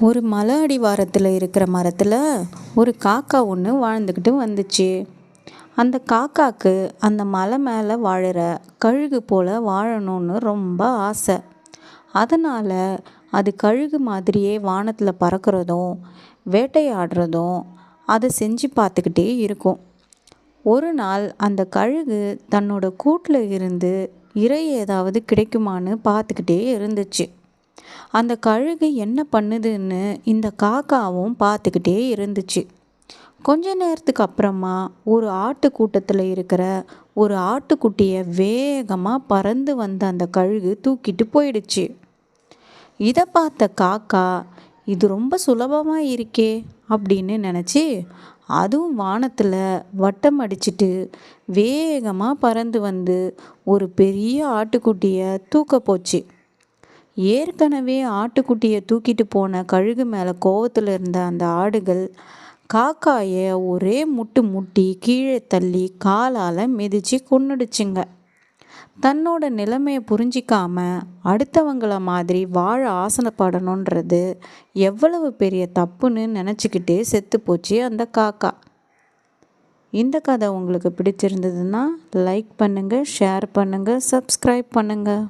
ஒரு மலை அடிவாரத்தில் இருக்கிற மரத்தில் ஒரு காக்கா ஒன்று வாழ்ந்துக்கிட்டு வந்துச்சு. அந்த காக்காக்கு அந்த மலை மேலே வாழுற கழுகு போல் வாழணும்னு ரொம்ப ஆசை. அதனால் அது கழுகு மாதிரியே வானத்தில் பறக்கிறதும் வேட்டையாடுறதும் அதை செஞ்சு பார்த்துக்கிட்டே இருக்கும். ஒரு நாள் அந்த கழுகு தன்னோட கூட்டில் இருந்து இரை ஏதாவது கிடைக்குமான்னு பார்த்துக்கிட்டே இருந்துச்சு. அந்த கழுகு என்ன பண்ணுதுன்னு இந்த காக்காவும் பார்த்துக்கிட்டே இருந்துச்சு. கொஞ்ச நேரத்துக்கு அப்புறமா ஒரு ஆட்டு கூட்டத்தில் இருக்கிற ஒரு ஆட்டுக்குட்டியை வேகமாக பறந்து வந்த அந்த கழுகு தூக்கிட்டு போயிடுச்சு. இதை பார்த்த காக்கா, இது ரொம்ப சுலபமாக இருக்கே அப்படின்னு நினச்சி அதுவும் வானத்தில் வட்டம் அடிச்சிட்டு வேகமாக பறந்து வந்து ஒரு பெரிய ஆட்டுக்குட்டியை தூக்க போச்சு. ஏற்கனவே ஆட்டுக்குட்டியை தூக்கிட்டு போன கழுகு மேலே கோவத்தில் இருந்த அந்த ஆடுகள் காக்காயை ஒரே முட்டு முட்டி கீழே தள்ளி காலால் மிதித்து கொன்னுடுச்சுங்க. தன்னோட நிலைமையை புரிஞ்சிக்காம அடுத்தவங்கள மாதிரி வாழ ஆசைப்படணுன்றது எவ்வளவு பெரிய தப்புன்னு நினச்சிக்கிட்டே செத்து போச்சு அந்த காக்கா. இந்த கதை உங்களுக்கு பிடிச்சிருந்ததுன்னா லைக் பண்ணுங்கள், ஷேர் பண்ணுங்கள், சப்ஸ்கிரைப் பண்ணுங்கள்.